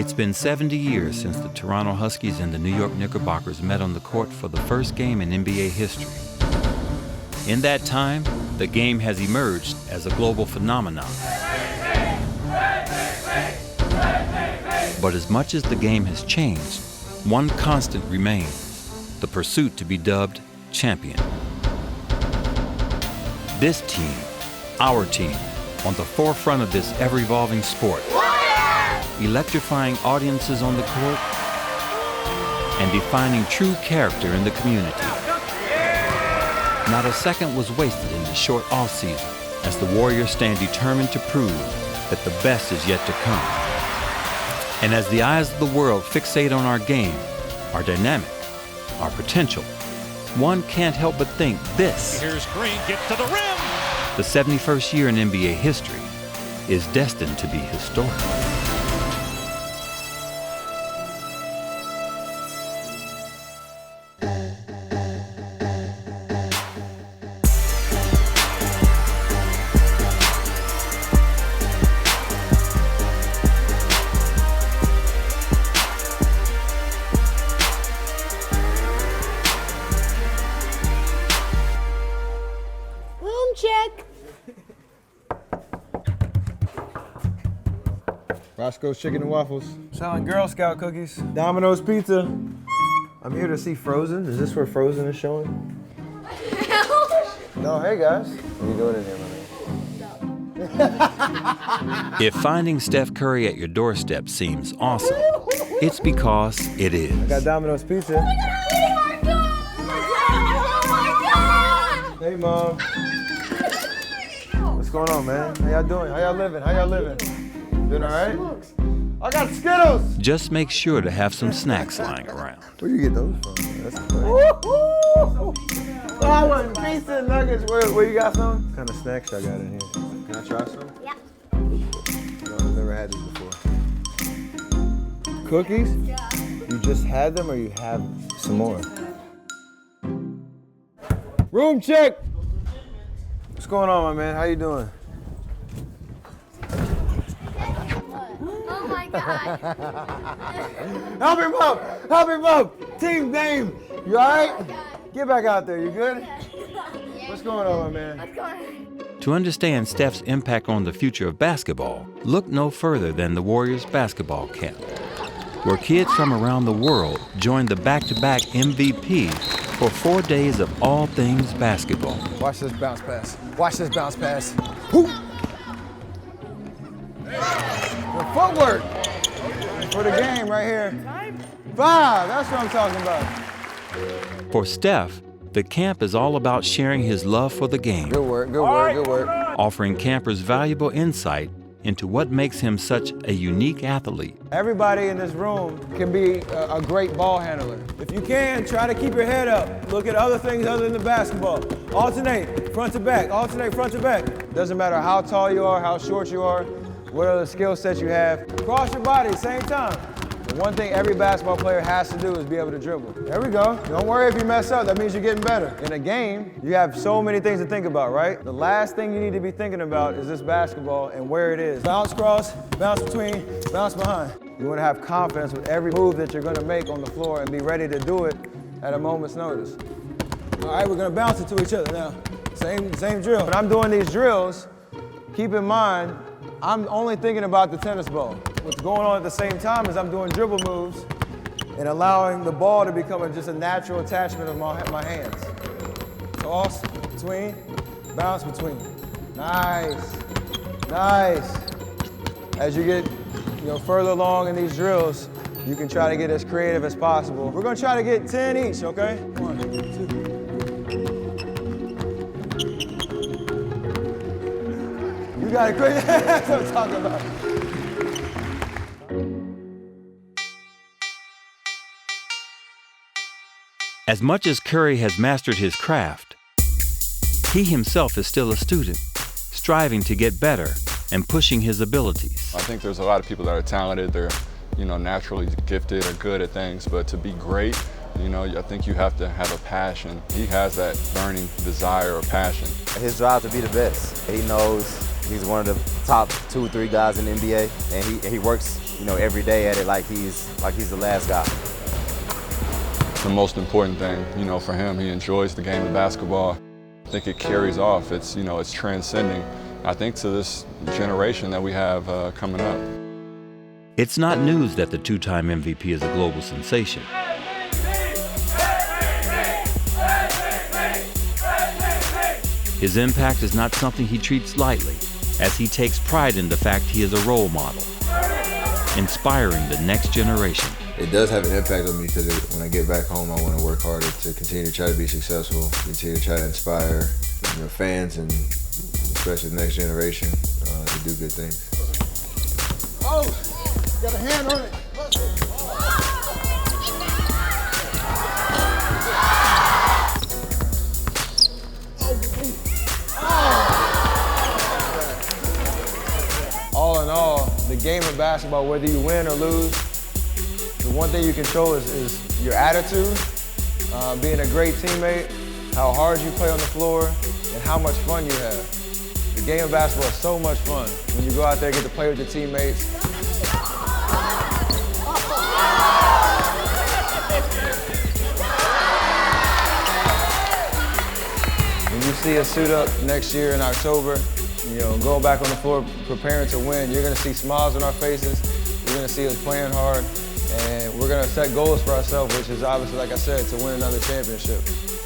It's been 70 years since the Toronto Huskies and the New York Knickerbockers met on the court for the first game in NBA history. In that time, the game has emerged as a global phenomenon. But as much as the game has changed, one constant remains: the pursuit to be dubbed champion. This team, our team, on the forefront of this ever-evolving sport, electrifying audiences on the court and defining true character in the community. Not a second was wasted in the short offseason as the Warriors stand determined to prove that the best is yet to come. And as the eyes of the world fixate on our game, our dynamic, our potential, one can't help but think this, here's Green, get to the rim! The 71st year in NBA history is destined to be historic. Roscoe's Chicken and Waffles. Selling Girl Scout cookies. Domino's Pizza. I'm here to see Frozen. Is this where Frozen is showing? No, hey guys. What are you doing in here, my man? If finding Steph Curry at your doorstep seems awesome, it's because it is. I got Domino's Pizza. Hey, Mom. What's going on, man? How y'all doing? How y'all living? How y'all living? Doing all right? I got Skittles! Just make sure to have some snacks lying around. Where you get those from? That's funny. Oh, I want pizza and nuggets. Where you got some? What kind of snacks I got in here? Can I try some? Yeah. No, I've never had these before. Cookies? Yeah. You just had them or you have some more? Room check! What's going on, my man? How you doing? Oh my God. Help him up! Help him up! Team name! You all right? Get back out there. You good? What's going on, my man? What's going on? To understand Steph's impact on the future of basketball, look no further than the Warriors basketball camp, where kids from around the world join the back-to-back MVP for 4 days of all things basketball. Watch this bounce pass. Watch this bounce pass. Whoop! Good footwork for the game right here. 5, that's what I'm talking about. For Steph, the camp is all about sharing his love for the game, Good work, good work, good work. offering campers valuable insight into what makes him such a unique athlete. Everybody in this room can be a great ball handler. If you can, try to keep your head up. Look at other things other than the basketball. Alternate front to back, alternate front to back. Doesn't matter how tall you are, how short you are, what other skill sets you have. Cross your body, same time. The one thing every basketball player has to do is be able to dribble. There we go. Don't worry if you mess up, that means you're getting better. In a game, you have so many things to think about, right? The last thing you need to be thinking about is this basketball and where it is. Bounce cross, bounce between, bounce behind. You want to have confidence with every move that you're going to make on the floor and be ready to do it at a moment's notice. All right, we're going to bounce it to each other now. Same drill. When I'm doing these drills, keep in mind, I'm only thinking about the tennis ball. What's going on at the same time is I'm doing dribble moves and allowing the ball to become just a natural attachment of my hands. Toss, between, bounce between. Nice, nice. As you get further along in these drills, you can try to get as creative as possible. We're gonna try to get 10 each, okay? 1, 2. You got it, great. That's what I'm talking about. As much as Curry has mastered his craft, he himself is still a student, striving to get better and pushing his abilities. I think there's a lot of people that are talented, they're naturally gifted or good at things, but to be great, I think you have to have a passion. He has that burning desire or passion. His drive to be the best. He knows he's one of the top 2 or 3 guys in the NBA, and he works every day at it like he's the last guy. The most important thing, for him, he enjoys the game of basketball. I think it carries off. It's transcending, I think, to this generation that we have coming up. It's not news that the two-time MVP is a global sensation. His impact is not something he treats lightly, as he takes pride in the fact he is a role model, inspiring the next generation. It does have an impact on me because when I get back home, I want to work harder to continue to try to be successful, continue to try to inspire fans and especially the next generation to do good things. Oh, got a hand on it. All in all, the game of basketball, whether you win or lose, the one thing you control is your attitude, being a great teammate, how hard you play on the floor, and how much fun you have. The game of basketball is so much fun. When you go out there and get to play with your teammates. When you see us suit up next year in October, going back on the floor, preparing to win, you're gonna see smiles on our faces, you're gonna see us playing hard, and we're gonna set goals for ourselves, which is obviously, like I said, to win another championship.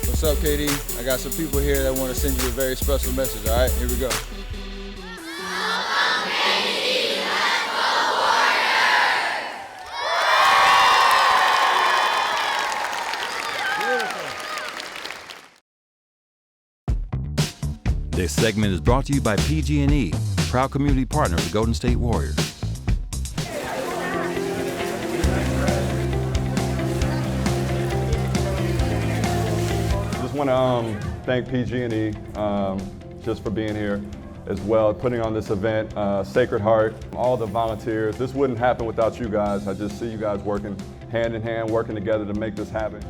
What's up, KD? I got some people here that want to send you a very special message, all right? Here we go. This segment is brought to you by PG&E, proud community partner of the Golden State Warriors. Just want to thank PG&E just for being here as well, putting on this event, Sacred Heart, all the volunteers. This wouldn't happen without you guys. I just see you guys working hand in hand, working together to make this happen.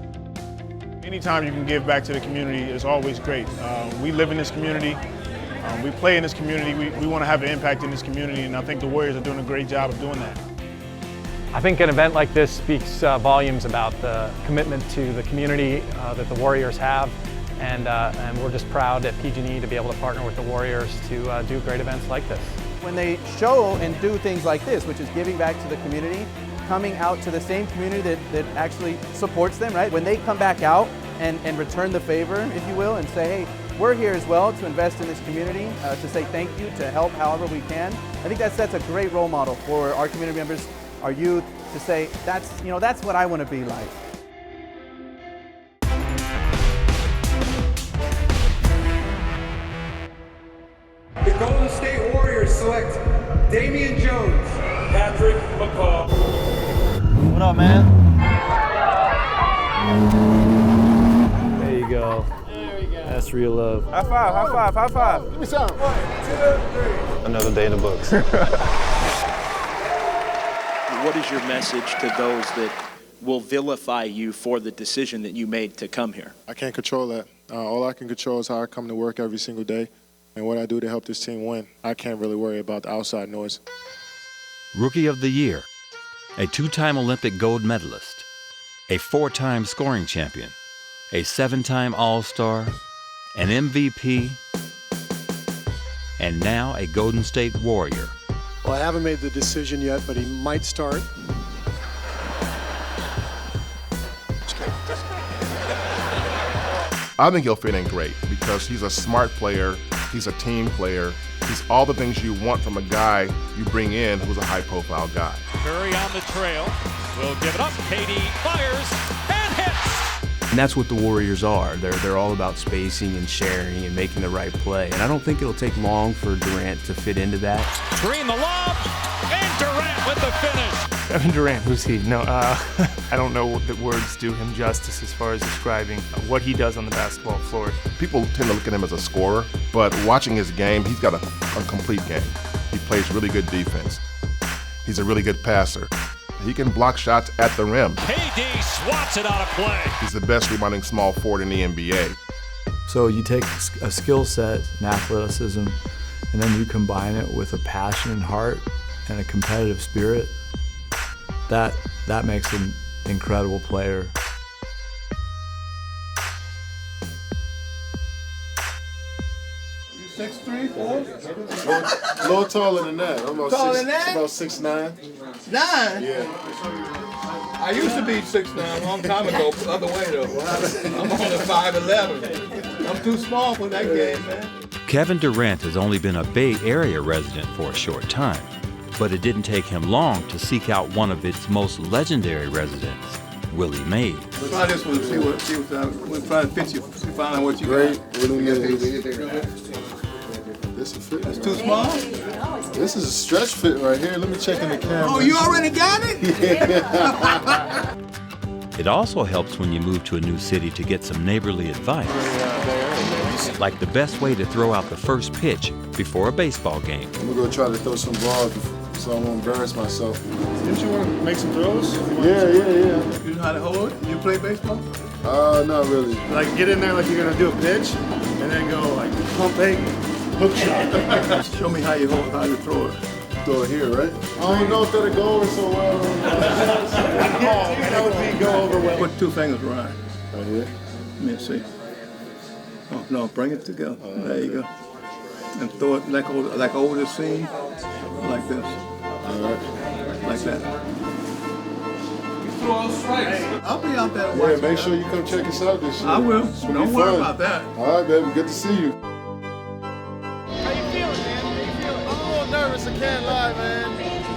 Anytime you can give back to the community is always great. We live in this community, we play in this community, we want to have an impact in this community, and I think the Warriors are doing a great job of doing that. I think an event like this speaks volumes about the commitment to the community that the Warriors have, and we're just proud at PG&E to be able to partner with the Warriors to do great events like this. When they show and do things like this, which is giving back to the community, coming out to the same community that actually supports them, right? When they come back out and return the favor, if you will, and say, hey, we're here as well to invest in this community, to say thank you, to help however we can. I think that sets a great role model for our community members, our youth, to say, that's what I want to be like. The Golden State Warriors select Damian Jones, Patrick McCaw. What up, man? There you go. There we go. That's real love. High five, high five, high five. Give me some. 1, 2, 3. Another day in the books. What is your message to those that will vilify you for the decision that you made to come here? I can't control that. All I can control is how I come to work every single day and what I do to help this team win. I can't really worry about the outside noise. Rookie of the Year, a two-time Olympic gold medalist, a 4-time scoring champion, a 7-time All-Star, an MVP, and now a Golden State Warrior. Well, I haven't made the decision yet, but he might start. I think he'll fit in great because he's a smart player, he's a team player, he's all the things you want from a guy you bring in who's a high-profile guy. Curry on the trail, will give it up, KD fires and hits! And that's what the Warriors are. They're all about spacing and sharing and making the right play. And I don't think it'll take long for Durant to fit into that. Green the lob, and Durant with the finish. Kevin Durant, who's he? No, I don't know what the words do him justice as far as describing what he does on the basketball floor. People tend to look at him as a scorer, but watching his game, he's got a complete game. He plays really good defense. He's a really good passer. He can block shots at the rim. KD swats it out of play. He's the best rebounding small forward in the NBA. So you take a skill set, an athleticism, and then you combine it with a passion and heart and a competitive spirit, That makes him an incredible player. You 6'3", 4? A little taller than that. I'm about Taller than that? About 6'9". 9? Yeah. I used to be 6'9" a long time ago, the other way though. I'm only 5'11". I'm too small for that game, man. Kevin Durant has only been a Bay Area resident for a short time, but it didn't take him long to seek out one of its most legendary residents, Willie Mays. Try this one, see we'll try to fit you, see find out what you Great. got. Willie Mays. This will fit. It's too small? This is a stretch fit right here. Let me check in the camera. Oh, you already got it? Yeah. It also helps when you move to a new city to get some neighborly advice, like the best way to throw out the first pitch before a baseball game. I'm gonna go try to throw some balls so I won't embarrass myself. Didn't you want to make some throws? Yeah. You know how to hold it? You play baseball? Not really. Like get in there like you're gonna do a pitch, and then go like pump fake, hook shot. Show me how you throw it. Throw it here, right? I don't know if that'll go over so well. That would be go over well. Put 2 fingers around. Right here? Let me see. Oh, no, bring it together. There you go. And throw it like over the seam, like this. All right. Like that. You throw all strikes. I'll be out there. Yeah, make sure you come check us out this year. I will. Don't worry fun. about that. All right, baby. Good to see you. How you feeling, man? How you feeling? I'm a little nervous, I can't lie, man.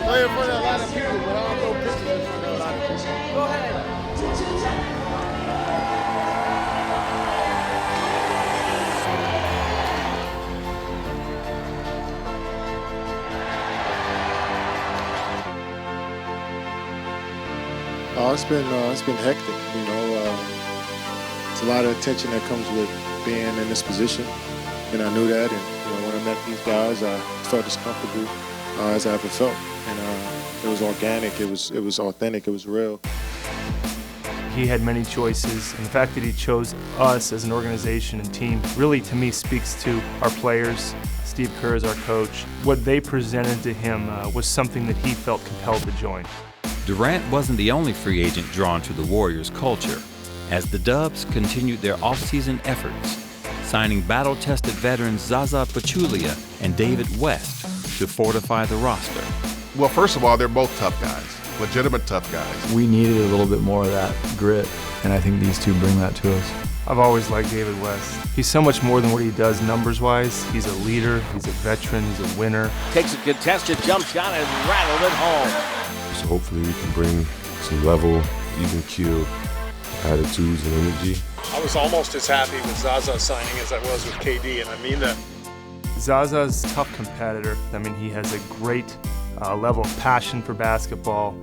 Play in front of a lot of people, but I don't know pictures in front of a lot of people. Go ahead. It's been hectic, you know. It's a lot of attention that comes with being in this position, and I knew that. And when I met these guys, I felt as comfortable as I ever felt, and it was organic, it was authentic, it was real. He had many choices, and the fact that he chose us as an organization and team really, to me, speaks to our players. Steve Kerr is our coach. What they presented to him was something that he felt compelled to join. Durant wasn't the only free agent drawn to the Warriors' culture, as the Dubs continued their offseason efforts, signing battle-tested veterans Zaza Pachulia and David West to fortify the roster. Well, first of all, they're both tough guys, legitimate tough guys. We needed a little bit more of that grit, and I think these two bring that to us. I've always liked David West. He's so much more than what he does numbers-wise. He's a leader, he's a veteran, he's a winner. Takes a contested jump shot and rattled it home. So hopefully we can bring some level, even keel, attitudes and energy. I was almost as happy with Zaza signing as I was with KD, and I mean that. Zaza's a tough competitor. I mean, he has a great level of passion for basketball,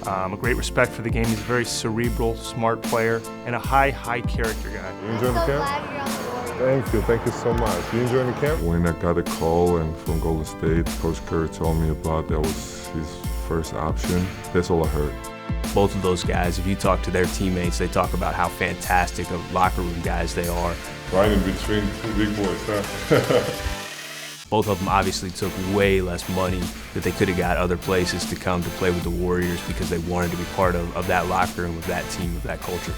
a great respect for the game. He's a very cerebral, smart player, and a high character guy. You enjoying the camp? Thank you so much. You enjoying the camp? When I got a call from Golden State, Coach Kerr told me about that was his first option. That's all I heard. Both of those guys, if you talk to their teammates, they talk about how fantastic of locker room guys they are. Right in between 2 big boys, huh? Both of them obviously took way less money that they could have got other places to come to play with the Warriors because they wanted to be part of that locker room, of that team, of that culture.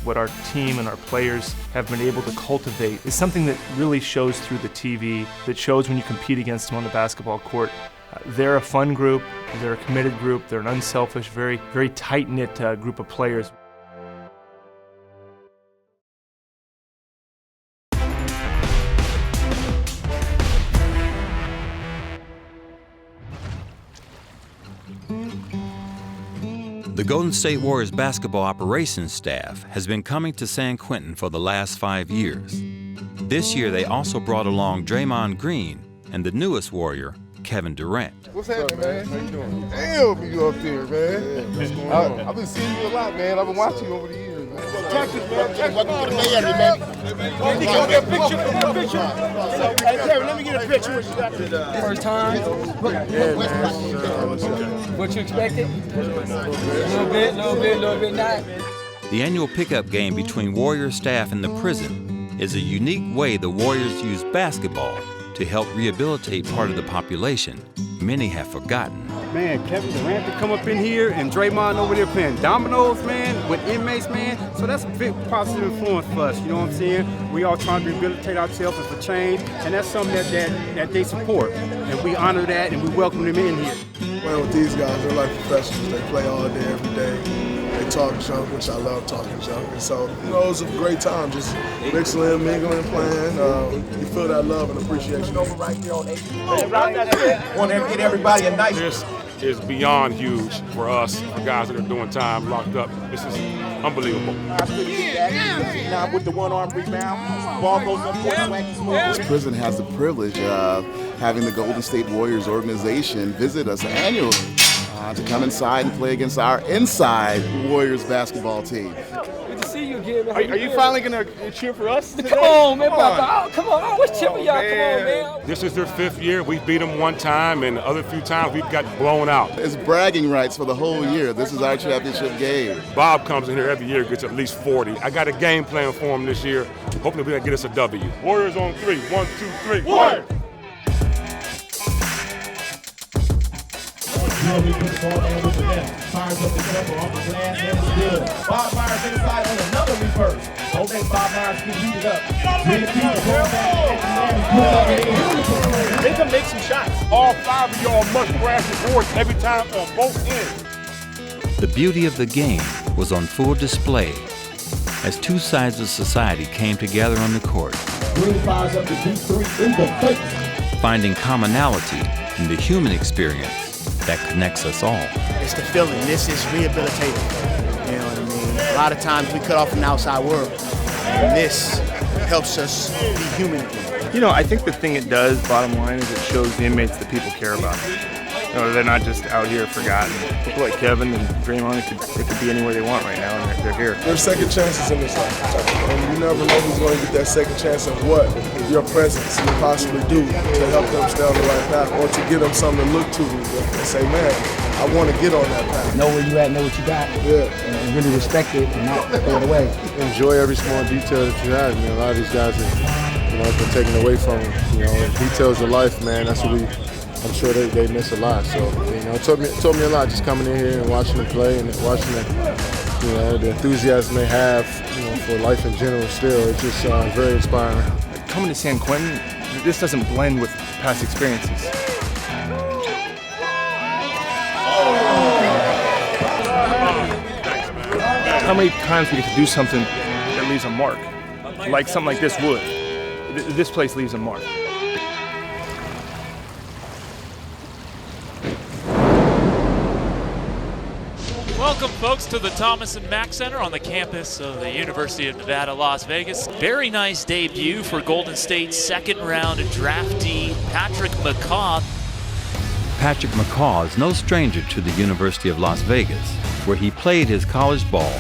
What our team and our players have been able to cultivate is something that really shows through the TV, that shows when you compete against them on the basketball court. They're a fun group, they're a committed group, they're an unselfish, very tight-knit group of players. The Golden State Warriors basketball operations staff has been coming to San Quentin for the last 5 years. This year, they also brought along Draymond Green and the newest Warrior, Kevin Durant. What's happening, man? How you doing? Damn, you up there, man. What's going on? I've been seeing you a lot, man. I've been watching you over the years, man. Texas, man. Welcome to the Bay Area, baby. Can we get a picture? Hey, Kevin, let me get a picture with you. First time? Yeah, man. What you expected? A little bit not. The annual pickup game between Warrior staff and the prison is a unique way the Warriors use basketball to help rehabilitate part of the population many have forgotten. Man, Kevin Durant to come up in here and Draymond over there playing dominoes, man, with inmates, man. So that's a big positive influence for us, you know what I'm saying? We all trying to rehabilitate ourselves and for change, and that's something that they support. And we honor that and we welcome them in here. Playing with these guys, they're like professionals. They play all day, every day. They talk junk, which I love talking junk. And so, you know, it was a great time just mixing in, mingling, playing. You feel that love and appreciation. Want to get everybody a nice. This is beyond huge for us, for guys that are doing time locked up. This is unbelievable. Now with the one-arm rebound, ball goes up court, swaggy smooth. This prison has the privilege of having the Golden State Warriors organization visit us annually to come inside and play against our inside Warriors basketball team. Good to see you again, man. Are you finally going to cheer for us today? Come on, man. Come on. I always cheer for y'all. Come on, man. This is their 5th year. We beat them one time, and the other few times we've got blown out. It's bragging rights for the whole year. This is our championship game. Bob comes in here every year, gets at least 40. I got a game plan for him this year. Hopefully we can get us a W. Warriors on 3. 1, 2, 3. Warriors! He puts the ball down with the left. Fires up the jumper off the glass and it's good. Bob Myers inside on another reverse. Don't let Bob Myers get heated up. They can make some shots. All 5 of y'all must crash the boards every time on both ends. The beauty of the game was on full display as two sides of society came together on the court, Green fires up the deep 3 in the face. finding commonality in the human experience that connects us all. It's the feeling. This is rehabilitative. You know what I mean? A lot of times we cut off from the outside world, and this helps us be human again. You know, I think the thing it does, bottom line, is it shows the inmates that people care about them. You know, they're not just out here forgotten. People like Kevin and Draymond, it could be anywhere they want right now, and they're here. There's second chances in this life, and you never know who's going to get that second chance and what your presence can possibly do to help them stay on the right path or to give them something to look to and say, man, I want to get on that path. Know where you at, know what you got, and really respect it and not throw it away. Enjoy every small detail that you have. A lot of these guys have been taken away from them. Details of life, man, that's what I'm sure they miss a lot. So, it taught me a lot just coming in here and watching them play and watching the enthusiasm they have, for life in general still. It's just very inspiring. Coming to San Quentin, this doesn't blend with past experiences. How many times we get to do something that leaves a mark, like something like this would. This place leaves a mark. Welcome, folks, to the Thomas and Mack Center on the campus of the University of Nevada, Las Vegas. Very nice debut for Golden State's second-round draftee, Patrick McCaw. Patrick McCaw is no stranger to the University of Las Vegas, where he played his college ball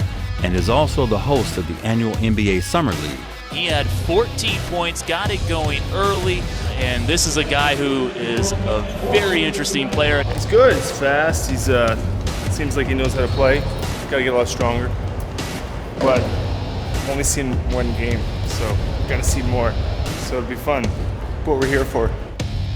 and is also the host of the annual NBA Summer League. He had 14 points, got it going early, and this is a guy who is a very interesting player. He's good, he's fast, he's seems like he knows how to play. He's got to get a lot stronger. But I've only seen one game, so got to see more. So it'll be fun. What we're here for.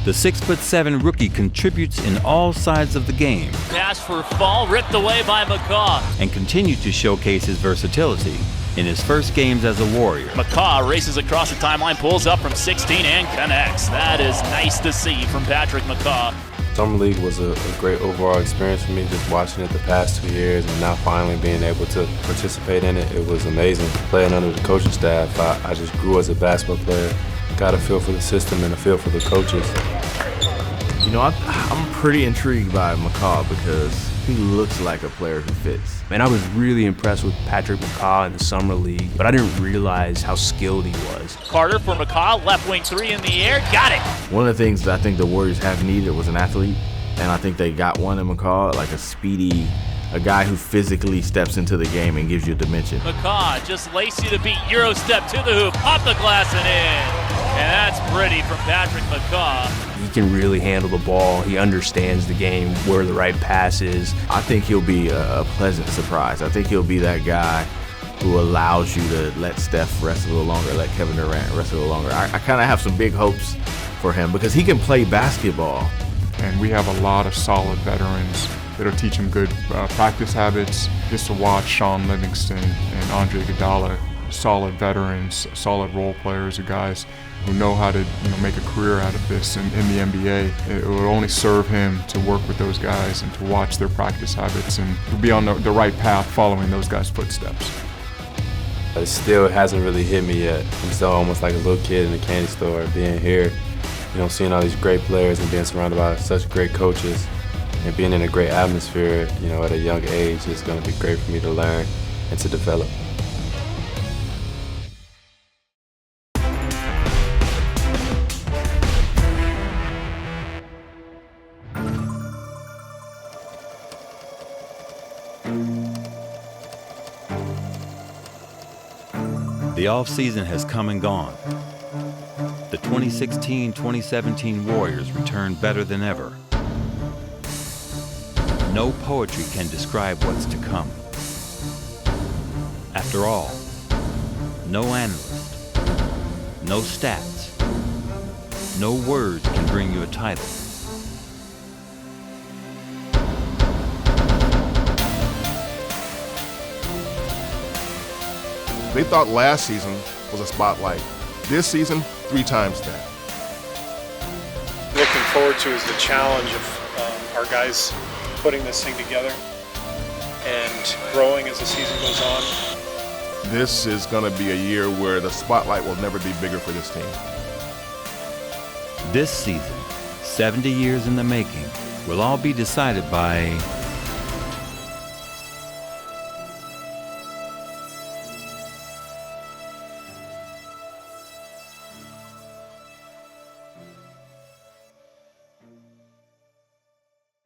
The 6'7" rookie contributes in all sides of the game. Pass for Fall, ripped away by McCaw. And continues to showcase his versatility in his first games as a Warrior. McCaw races across the timeline, pulls up from 16 and connects. That is nice to see from Patrick McCaw. Summer League was a great overall experience for me, just watching it the past 2 years and now finally being able to participate in it. It was amazing. Playing under the coaching staff, I just grew as a basketball player. Got a feel for the system and a feel for the coaches. I'm pretty intrigued by McCaw because he looks like a player who fits. And I was really impressed with Patrick McCaw in the Summer League, but I didn't realize how skilled he was. Carter for McCaw, left wing 3 in the air, got it! One of the things that I think the Warriors have needed was an athlete, and I think they got one in McCaw, like a guy who physically steps into the game and gives you a dimension. McCaw just lacy to beat, Euro step to the hoop, off the glass and in. And that's pretty from Patrick McCaw. He can really handle the ball. He understands the game, where the right pass is. I think he'll be a pleasant surprise. I think he'll be that guy who allows you to let Steph rest a little longer, let Kevin Durant rest a little longer. I kind of have some big hopes for him because he can play basketball, and we have a lot of solid veterans that'll teach them good practice habits. Just to watch Sean Livingston and Andre Iguodala, solid veterans, solid role players, or guys who know how to make a career out of this in the NBA. It will only serve him to work with those guys and to watch their practice habits and be on the right path following those guys' footsteps. It still hasn't really hit me yet. I'm still almost like a little kid in a candy store being here, seeing all these great players and being surrounded by such great coaches and being in a great atmosphere, at a young age is going to be great for me to learn and to develop. The offseason has come and gone. The 2016-2017 Warriors returned better than ever. No poetry can describe what's to come. After all, no analyst, no stats, no words can bring you a title. They thought last season was a spotlight. This season, 3 times that. Looking forward to is the challenge of our guys putting this thing together and growing as the season goes on. This is going to be a year where the spotlight will never be bigger for this team. This season, 70 years in the making, will all be decided by